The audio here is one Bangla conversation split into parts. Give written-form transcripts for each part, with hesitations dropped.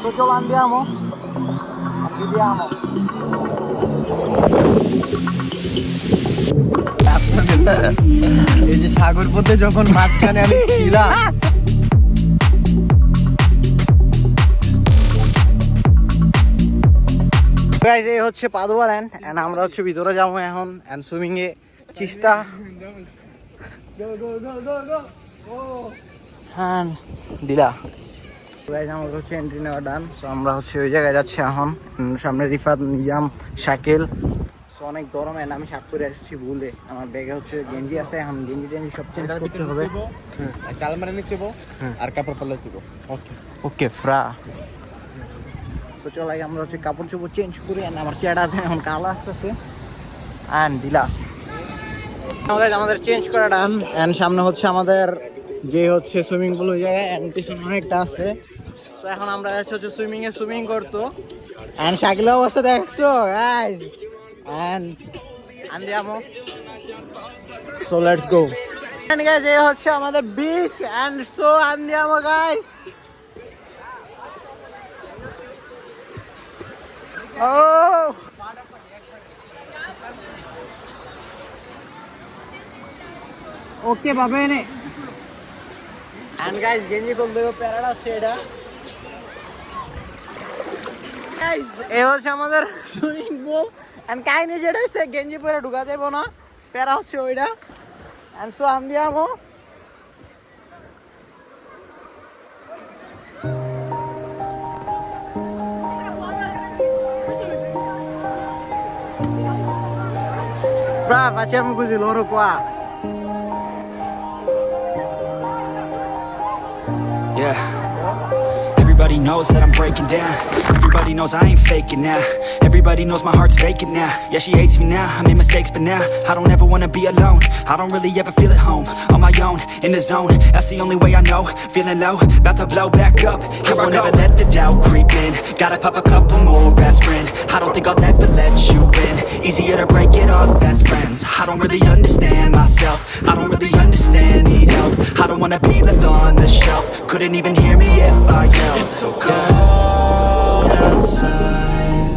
Solo andiamo. Andiamo. এই যে সাগর পথে যখন মাঝখানে আমি ছিলাম, এই হচ্ছে পাদুয়া ল্যান্ড এন্ড আমরা হচ্ছে ভিতরে যাবো এখন এন্ড সুইমিং এ চিস্তা হ্যাঁ দিলা আমাদের হচ্ছে এন্ট্রি নেওয়া ডান। সো আমরা হচ্ছে ওই জায়গায় যাচ্ছি এখন। সামনে রিফাত, নিজাম, শাকিল। সো অনেক গরম এন্ড আমি শাক করে আসছি ভুলে। আমার ব্যাগে হচ্ছে গেঞ্জি আছে, এখন গেঞ্জি টেঞ্জি সব চেঞ্জ করতে হবে। কালমারে নিতে দেবো আর কাপড় পাল্লা দেবো। ওকে ওকে ফ্রা। তো চলো আমরা হচ্ছে কাপড় চোপড় চেঞ্জ করি এন্ড আমার চেহারাতে এখন কালো আসতেছে অ্যান্ড দিলা আমাদের চেঞ্জ করা ডান এন্ড সামনে হচ্ছে আমাদের যে হচ্ছে সুইমিং পুল ওই জায়গায় এন্ড পিছনে অনেকটা আছে। তো এখন আমরা হচ্ছে সুইমিং করতো এন্ড শাকিলের অবস্থা দেখছো guys and andiamo so let's go and guys এই হচ্ছে আমাদের beach and so andiamo guys oh okay va bene and guys গেঞ্জি খুলতে হবে প্যারাডা সেটা guys এই হচ্ছে আমাদের সুইমিং পুল এন্ড কাহিনী যেটা হচ্ছে গেঞ্জি পরে ঢুকা দেবো না, প্যারা হচ্ছে ওইটা and so andiamo brava facciamo così loro qua. Yeah. Everybody knows that I'm breaking down. Everybody knows I ain't faking now. Everybody knows my heart's vacant now. Yeah, she hates me now, I made mistakes but now I don't ever wanna be alone. I don't really ever feel at home. On my own, in the zone, that's the only way I know. Feeling low, about to blow back up. Here I won't ever let the doubt creep in. Gotta pop a couple more aspirin. I don't think I'll ever let you in. Easier to break it off best friends. I don't really understand myself. I don't really understand, need help. I don't wanna be left on the shelf. Couldn't even hear me if I yelled. It's so cold outside,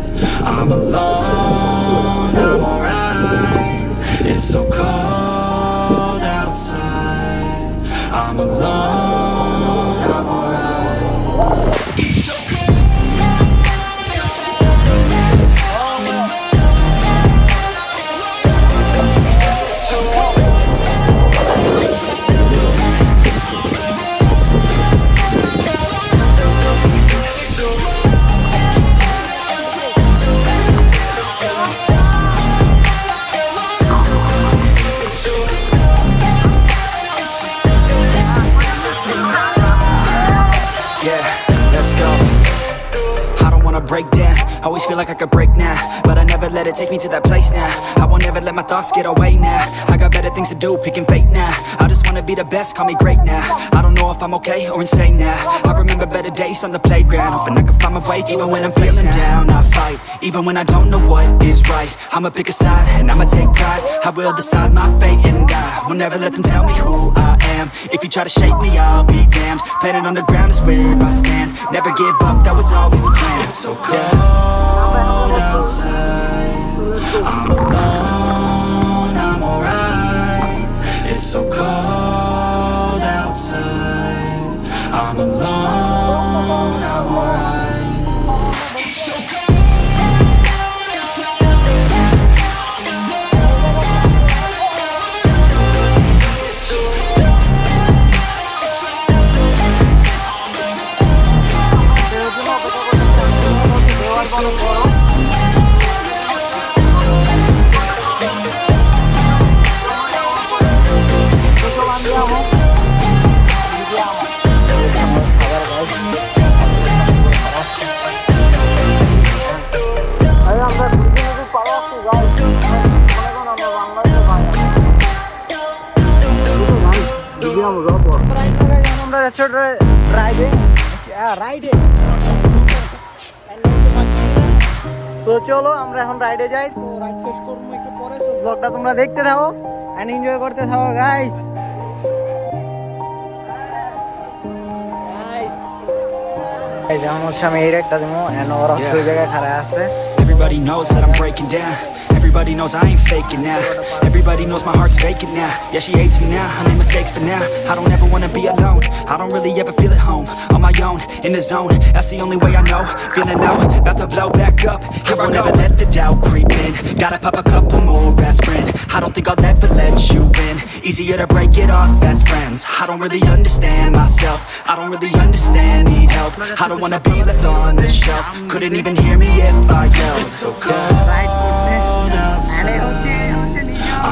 I'm alone, I'm alright. It's so cold outside, I'm alone, I'm alright. It's so cold. Break down, always feel like I could break now, but I never let it take me to that place now. I won't ever let my thoughts get away now. I got better things to do, picking fate now. I just wanna be the best, call me great now. I don't know if I'm okay or insane now. I remember better days on the playground, hoping I can find my way even when I'm feeling down. I fight, even when I don't know what is right. I'ma pick a side, and I'ma take pride. I will decide my fate, and I will never let them tell me who I am. If you try to shake me, I'll be damned. Planet on the ground is where I stand. Never give up, that was always the plan. It's so cold outside, I'm alone, I'm alright. It's so cold outside, I'm alone, I'm alright. It's so cold. চলো আমরা এখন রাইডে যাই। তো রাইড শেষ করবো একটু পরে, ব্লগটা তোমরা দেখতে থাকো এন্ড এনজয় করতে থাকো গাইস। এই যেমন হচ্ছে আমি এই একটা দিমো এন্ড ওরা হচ্ছে ওই জায়গায় খাড়া আছে। Everybody knows that I'm breaking down. Everybody knows I ain't faking now. Everybody knows my heart's vacant now. Yeah, she hates me now, I made mistakes but now I don't ever wanna be alone. I don't really ever feel at home. On my own, in the zone, that's the only way I know. Feeling low, about to blow back up. Here I'll never let the doubt creep in. Gotta pop a couple more aspirin. I don't think I'll ever let you in. Easier to break it off best friends. I don't really understand myself. I don't really understand, need help. I don't wanna be left on the shelf. Couldn't even hear me if I yelled. It's so cold outside.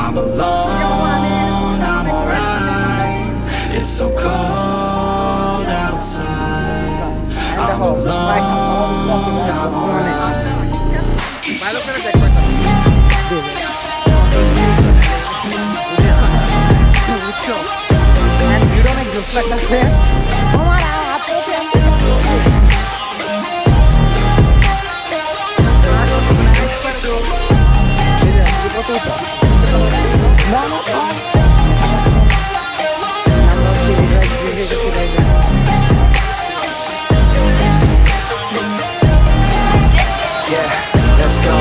I'm alone, I'm alright. It's so cold outside. I'm alone, I'm alright. And you don't make just like that there. Yeah, let's go.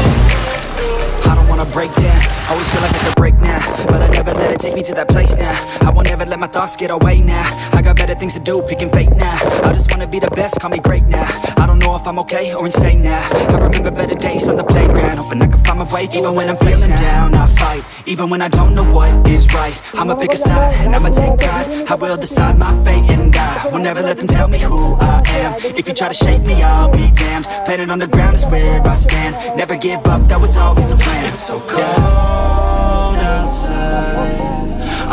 I don't wanna break down. Always feel like I could break now, but I never let it take me to that place now. I won't ever let my thoughts get away now. I got better things to do, picking fate now. I just wanna be the best, call me great now. I don't know if I'm okay or insane now. I remember better days on the playground, hoping I can find my way. Even when I'm feeling down, I fight. Even when I don't know what is right, I'ma pick a side and I'ma take pride. I will decide my fate and I will never let them tell me who I am. If you try to shake me, I'll be damned. Planet on the ground is where I stand. Never give up, that was always the plan. It's so cold outside.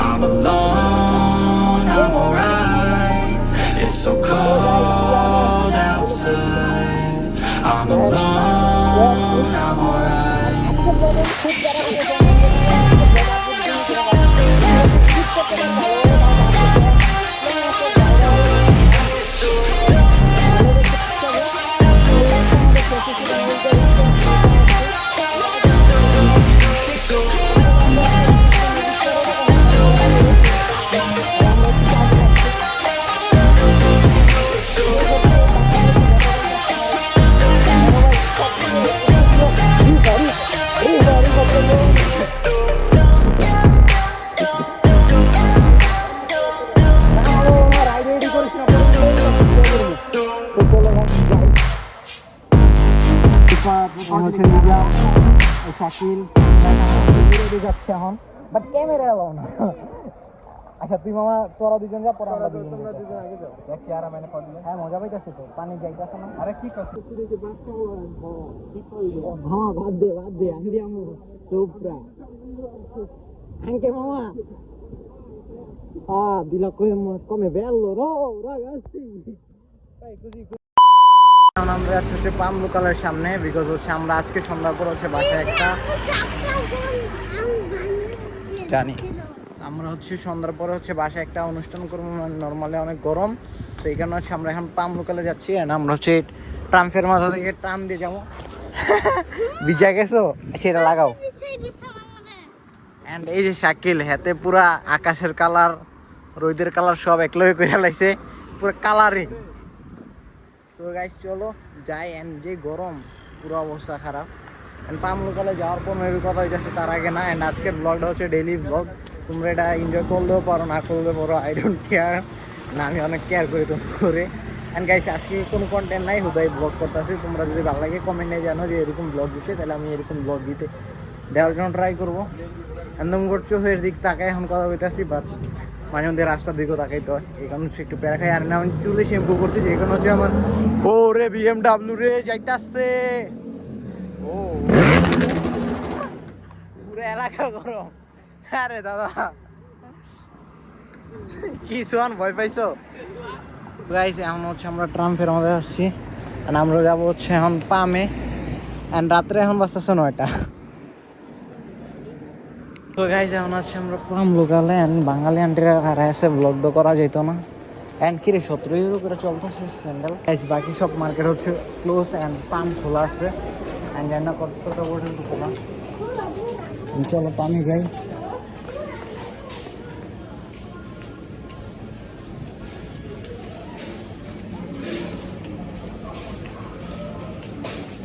I'm alone, I'm alright. It's so cold outside. I'm alone, I'm alright. Shakil যাচ্ছে এখন বাট ক্যামেরা এলাও না। আচ্ছা তুই মামা তোরা দুজন যা পরে আমরা দুজন আগে যাও দেখি আর মানে কত হ্যাঁ মজা পাইতাছে তো পানি যাইতাছে না। আরে কি করছিস তুই যে বাচ্চা ঠিক কইলি হ্যাঁ বাদ দে আমি দি আমু চোপরা anche মামা দিলা come bello no ragazzi তাই কুজি আমরা যাচ্ছি হচ্ছে পাম লোকালের সামনে বিকজ হচ্ছে আমরা আজকে সন্ধ্যার পর হচ্ছে বাসায় একটা জানি আমরা হচ্ছে সন্ধ্যার পরে হচ্ছে বাসায় একটা অনুষ্ঠান করবো। নর্মালি অনেক গরম, সেই কারণে হচ্ছে আমরা এখন পাম লোকালে যাচ্ছি। আমরা হচ্ছে ট্রাম্পের মাথা থেকে ট্রাম দিয়ে যাবো। ভিজা গেছো সেটা লাগাও। অ্যান্ড এই যে শাকিল হাতে পুরা আকাশের কালার রোদের কালার সব একলগে করে লাইছে পুরো কালারিং। সো গাইস চলো যাই। অ্যান্ড যে গরম পুরো অবস্থা খারাপ। অ্যান্ড পাম লোকালে যাওয়ার পর মেবি কথা হইতেছে তার আগে না। অ্যান্ড আজকের ব্লগটা হচ্ছে ডেইলি ব্লগ, তোমরা এটা এনজয় করলেও পারো না করলেও পারো, আই ডোন্ট কেয়ার না, আমি অনেক কেয়ার করি তোমার করে। অ্যান্ড গাইস আজকে কোনো কন্টেন্ট নাই, হুদাই ব্লগ করতেছি। তোমরা যদি ভালো লাগে কমেন্টে জানো যে এরকম ব্লগ দিতে, তাহলে আমি এরকম ব্লগ দিতে দেওয়ার জন্য ট্রাই করবো। একদম করছো এর দিক তাকাই এখন কথা বলতেছি, বাট মাঝে মধ্যে রাস্তার দিকেও তাকাই তো এই কারণে হচ্ছে একটু প্যারা খাই। আর না আমি চুলে শ্যাম্পু করছি যে এখন হচ্ছে আমার ও রে BMW রে যাইতাছে। ও পুরো এলাকা গরম। আরে দাদা কি সোয়ান ভয় পাইছো? গাইস এখন হচ্ছে আমরা ট্রাম্পের মধ্যে আসছি। আমরা যাবো হচ্ছে এখন পামে। অ্যান্ড রাত্রে এখন বাজতেছে 9টা। তো গাইস এখন আসছে আমরা পাম লোকালে। অ্যান্ড বাঙালি আন্টিরা হারায় আছে, ব্লগ তো করা যেত না। অ্যান্ড কিরে 17 ইউরো করে চলতেছে স্যান্ডেল। গাইস বাকি সব মার্কেট হচ্ছে ক্লোজ অ্যান্ড পাম খোলা আছে। অ্যান্ড জানি না কতটা পর্যন্ত খোলা। চলো পামে যাই।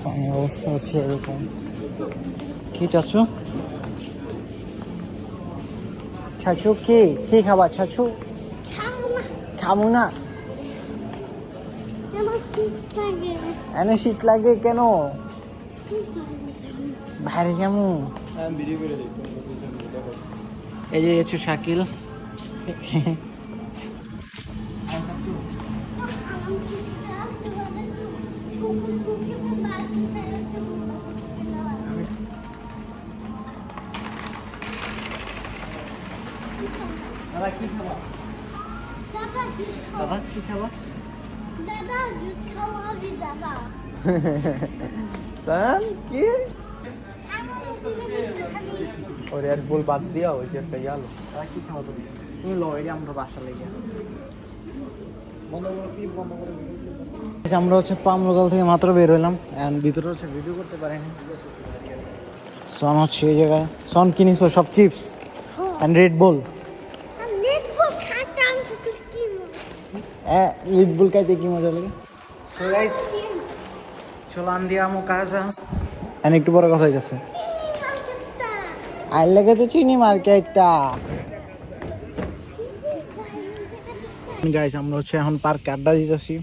পানির অবস্থা হচ্ছে এরকম। কি চাচ্ছ? চাচু কি খাবা চাচু? খাবো না। এনে শীত লাগে কেন? বাইরে যাবো। ভিডিও করে দিই। এই যে হচ্ছে শাকিল। দাদা কি খাবা? দাদা কি খাবা? সান কি? और रेड बुल बात दिया हो যে একটা ইয়ালো। দাদা কি খাবা তুমি? তুমি লো এই আমরা বাসা লেগে। আমরা হচ্ছে পামলোকাল থেকে মাত্র বের হইলাম এন্ড ভিতরে হচ্ছে ভিডিও করতে পারিনি। সন হচ্ছে এই জায়গায়। সন কিনিস সব chips and Red Bull. Red Bull খাইতে কি মজা লাগে। সো গাইস চলো andiamo casa এন্ড একটু পরে কথা হইতাছে। আই লাগে তো চিনি মার্কেটটা। গাইস আমরা হচ্ছে এখন পার্কে আড্ডা দিতেছি।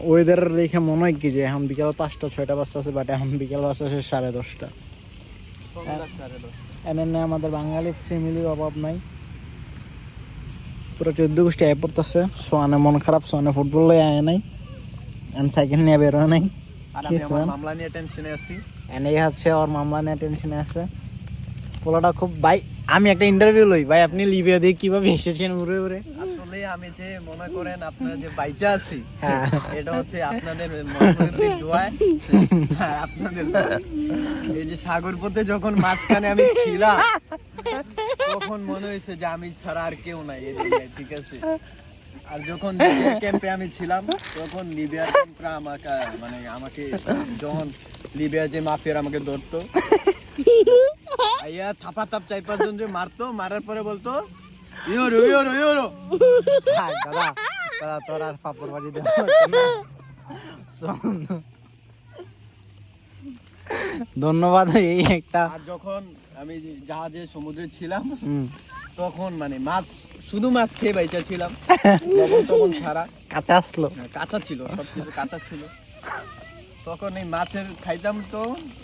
ওয়েদার দেখে মনে হয় কি যে এখন বিকাল 5টা 6টা বাজতেছে, বাট এখন বিকাল বাজতেছে 10:30। এনে আমাদের বাঙালি ফ্যামিলির অভাব নাই, পুরো 14 গোষ্ঠী আয় পড়তেছে। সোয়ানে মন খারাপ, সোয়ানে ফুটবল লয়ে আয় নাই, সাইকেল নিয়ে বের হয় নাই। আর আমি আমার মামলা নিয়ে টেনশনে আছি। এই হচ্ছে ওর মামলা নিয়ে টেনশনে আছে। পোলাটা খুব ভাই, আমি একটা ইন্টারভিউ লই ভাই, আপনি লিবিয়া দিয়ে কিভাবে এসেছেন উড়ে উড়ে? আসলে আমি যে মনে করেন আপনারা যে বাইচা আছি, হ্যাঁ। এটা হচ্ছে আপনাদের মনোযোগের দোয়ায়। হ্যাঁ, আপনাদের এই যে সাগর পথে যখন মাঝখানে আমি ছিলাম, তখন মনে হয়েছে যে আমি ছাড়া আর কেউ নাই এই দুনিয়ায়, ঠিক আছে? আর যখন লিবিয়া ক্যাম্পে আমি ছিলাম, তখন লিবিয়ার ক্যাম্পরা আমাকে যখন লিবিয়া যে মাফিয়ার আমাকে ধরতো, আইয়া থাপা থাপ 4-5 জন যে মারতো, মারার পরে বলতো ইয়োরো ইয়োরো ইয়োরো। দাদা দাদা তোর আর পাপড় বাজি দে। ধন্যবাদ। এই একটা আর যখন আমি জাহাজে সমুদ্রে ছিলাম, তখন মাছ, শুধু মাছ খেয়ে বাইচা ছিলাম, লবণ টবণ ছাড়া। কাঁচা আসলো, কাঁচা ছিল, সবকিছু কাঁচা ছিল। তখন এই মাছের খাইতাম, তো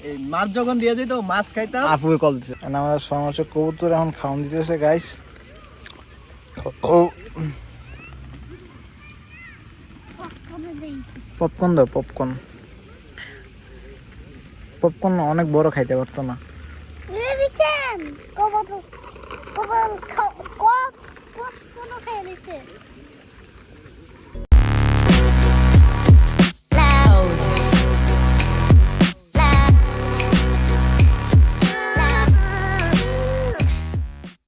এই মাছ যখন দিয়ে যেত মাছ খাইতাম। আপুকে কল দিছে। আমাদের সমস্যা কবুতর এখন খাওয়ান দিতেছে গাইস। পপকর্ন দাও, পপকর্ন। পপকর্ন অনেক বড় খাইতে পারতো না।